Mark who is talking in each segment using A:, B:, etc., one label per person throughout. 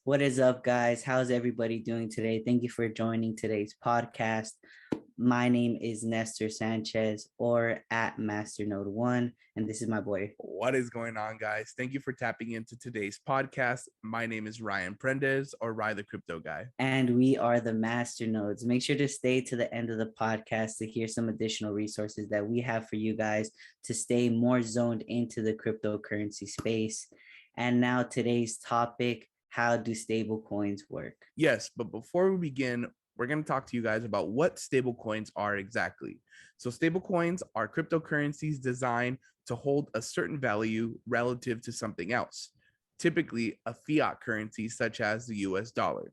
A: What is up, guys? How's everybody doing today? Thank you for joining today's podcast. My name is Nestor Sanchez, or at Masternode1, and this is my boy.
B: What is going on, guys? Thank you for tapping into today's podcast. My name is Ryan Prendez, or Rye the Crypto Guy.
A: And we are the Masternodes. Make sure to stay to the end of the podcast to hear some additional resources that we have for you guys to stay more zoned into the cryptocurrency space. And now today's topic: how do stable coins work?
B: Yes, but before we begin, we're going to talk to you guys about what stable coins are exactly. So stable coins are cryptocurrencies designed to hold a certain value relative to something else, typically a fiat currency such as the US dollar.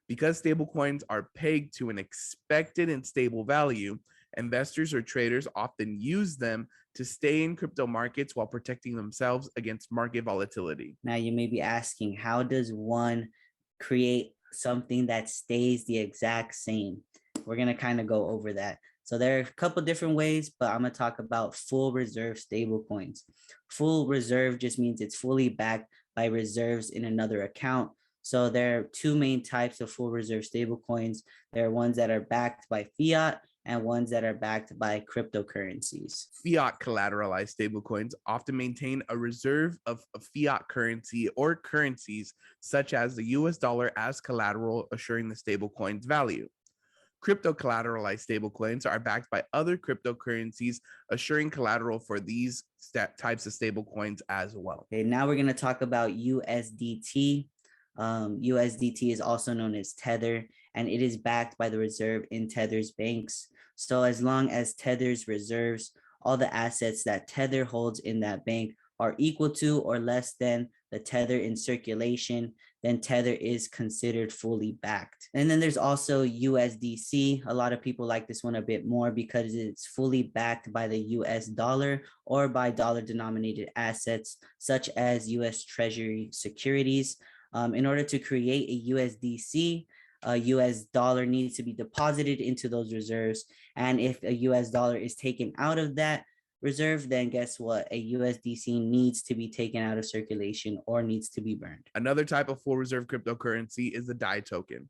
B: Because stable coins are pegged to an expected and stable value, investors or traders often use them to stay in crypto markets while protecting themselves against market volatility.
A: Now, you may be asking, how does one create something that stays the exact same? We're going to kind of go over that. So there are a couple different ways, but I'm going to talk about full reserve stable coins. Full reserve just means it's fully backed by reserves in another account. So there are two main types of full reserve stable coins. There are ones that are backed by fiat and ones that are backed by cryptocurrencies.
B: Fiat collateralized stablecoins often maintain a reserve of a fiat currency or currencies such as the US dollar as collateral, assuring the stablecoin's value. Crypto collateralized stablecoins are backed by other cryptocurrencies, assuring collateral for these types of stablecoins as well.
A: Okay, now we're going to talk about USDT. USDT is also known as Tether, and it is backed by the reserve in Tether's banks. So as long as Tether's reserves, all the assets that Tether holds in that bank are equal to or less than the Tether in circulation, then Tether is considered fully backed. And then there's also USDC. A lot of people like this one a bit more because it's fully backed by the US dollar or by dollar denominated assets such as US Treasury securities. In order to create a USDC, a US dollar needs to be deposited into those reserves. And if a US dollar is taken out of that reserve, then guess what? A USDC needs to be taken out of circulation or needs to be burned.
B: Another type of full reserve cryptocurrency is the DAI token.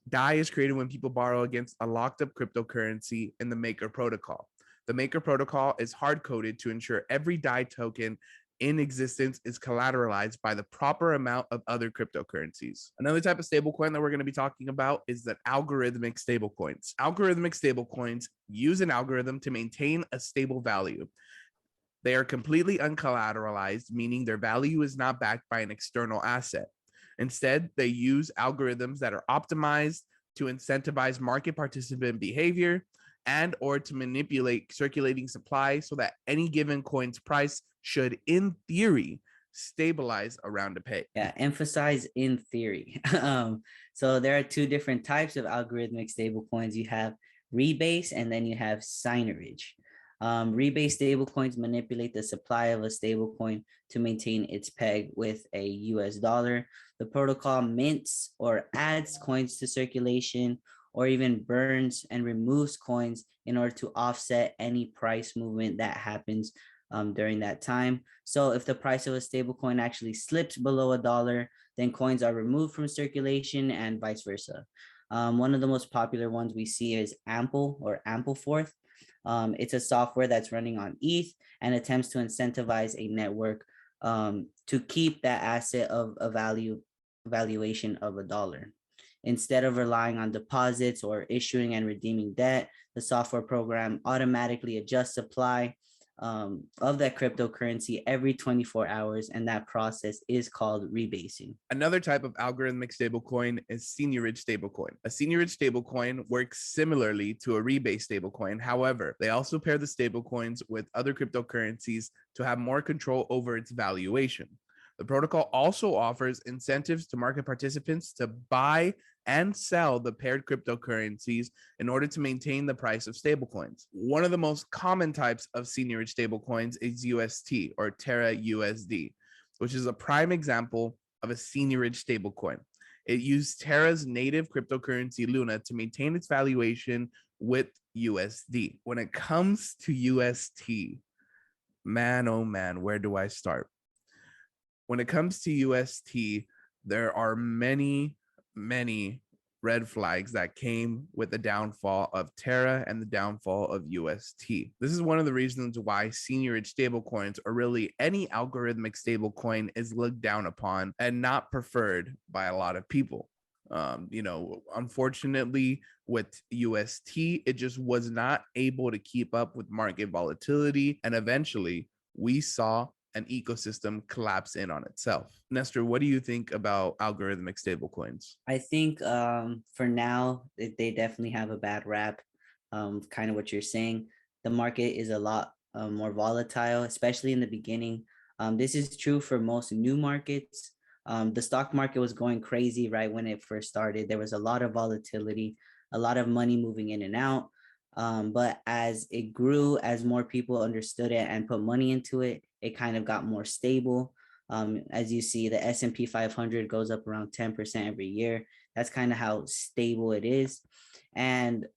B: DAI is created when people borrow against a locked up cryptocurrency in the Maker protocol. The Maker protocol is hard coded to ensure every DAI token in existence is collateralized by the proper amount of other cryptocurrencies. Another type of stablecoin that we're going to be talking about is the algorithmic stablecoins. Algorithmic stablecoins use an algorithm to maintain a stable value. They are completely uncollateralized, meaning their value is not backed by an external asset. Instead, they use algorithms that are optimized to incentivize market participant behavior and or to manipulate circulating supply so that any given coin's price should, in theory, stabilize around a peg.
A: Yeah, emphasize in theory. So there are two different types of algorithmic stablecoins. You have rebase and then you have signerage. Rebase stablecoins manipulate the supply of a stablecoin to maintain its peg with a US dollar. The protocol mints or adds coins to circulation, or even burns and removes coins in order to offset any price movement that happens during that time. So if the price of a stable coin actually slips below $1, then coins are removed from circulation and vice versa. One of the most popular ones we see is Ample or Ampleforth. It's a software that's running on ETH and attempts to incentivize a network to keep that asset of a valuation of $1. Instead of relying on deposits or issuing and redeeming debt, the software program automatically adjusts supply of that cryptocurrency every 24 hours, and that process is called rebasing.
B: Another type of algorithmic stablecoin is seniorage stablecoin. A seniorage stablecoin works similarly to a rebase stablecoin. However, they also pair the stablecoins with other cryptocurrencies to have more control over its valuation. The protocol also offers incentives to market participants to buy and sell the paired cryptocurrencies in order to maintain the price of stablecoins. One of the most common types of seniorage stablecoins is UST or Terra USD, which is a prime example of a seniorage stablecoin. It used Terra's native cryptocurrency Luna to maintain its valuation with USD. When it comes to UST, man, oh man, where do I start? When it comes to UST, there are many, many red flags that came with the downfall of Terra and the downfall of UST. This is one of the reasons why seniorage stablecoins, or really any algorithmic stablecoin, is looked down upon and not preferred by a lot of people. Unfortunately, with UST, it just was not able to keep up with market volatility, and eventually we saw an ecosystem collapse in on itself. Nestor, what do you think about algorithmic stablecoins?
A: I think for now they definitely have a bad rap. Kind of what you're saying. The market is a lot more volatile, especially in the beginning. This is true for most new markets. The stock market was going crazy right when it first started. There was a lot of volatility, a lot of money moving in and out. But as it grew, as more people understood it and put money into it, it kind of got more stable. As you see, the S&P 500 goes up around 10% every year. That's kind of how stable it is. And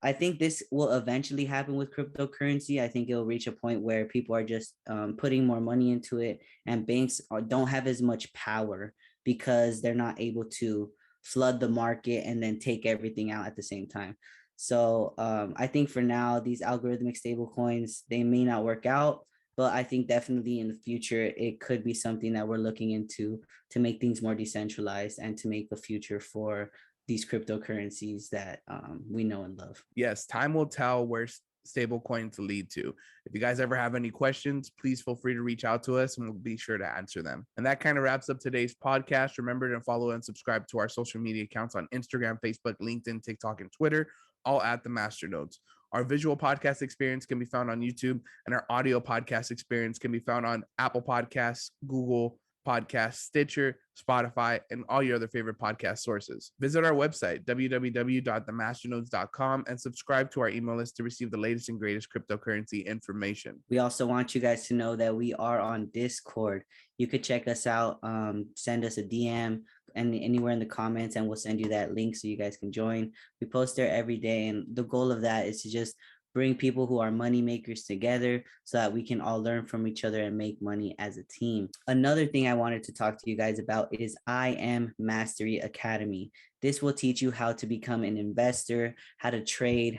A: I think this will eventually happen with cryptocurrency. I think it'll reach a point where people are just putting more money into it, and banks don't have as much power because they're not able to flood the market and then take everything out at the same time. So I think for now, these algorithmic stable coins, they may not work out, but I think definitely in the future, it could be something that we're looking into to make things more decentralized and to make a future for these cryptocurrencies that we know and love.
B: Yes, time will tell where stable coins lead to. If you guys ever have any questions, please feel free to reach out to us and we'll be sure to answer them. And that kind of wraps up today's podcast. Remember to follow and subscribe to our social media accounts on Instagram, Facebook, LinkedIn, TikTok, and Twitter, all at the Masternodes. Our visual podcast experience can be found on YouTube, and our audio podcast experience can be found on Apple Podcasts, Google Podcasts, Stitcher, Spotify, and all your other favorite podcast sources. Visit our website, www.themasternodes.com, and subscribe to our email list to receive the latest and greatest cryptocurrency information.
A: We also want you guys to know that we are on Discord. You could check us out, send us a DM and anywhere in the comments, and we'll send you that link so you guys can join. We post there every day, and the goal of that is to just bring people who are money makers together so that we can all learn from each other and make money as a team. Another thing I wanted to talk to you guys about is I Am Mastery Academy. This will teach you how to become an investor, how to trade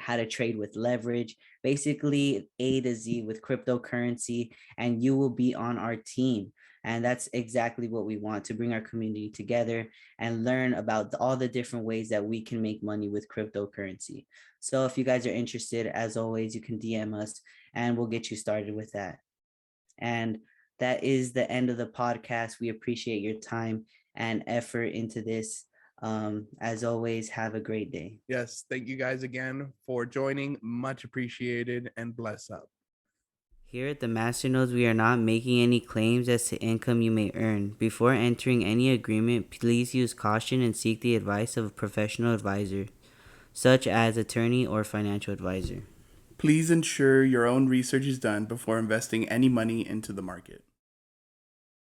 A: with leverage, basically A to Z with cryptocurrency, and you will be on our team. And that's exactly what we want, to bring our community together and learn about all the different ways that we can make money with cryptocurrency. So if you guys are interested, as always, you can DM us and we'll get you started with that. And that is the end of the podcast. We appreciate your time and effort into this. As always, have a great day.
B: Yes, thank you guys again for joining. Much appreciated, and bless up.
A: Here at the Masternodes, we are not making any claims as to income you may earn. Before entering any agreement, please use caution and seek the advice of a professional advisor, such as attorney or financial advisor.
B: Please ensure your own research is done before investing any money into the market.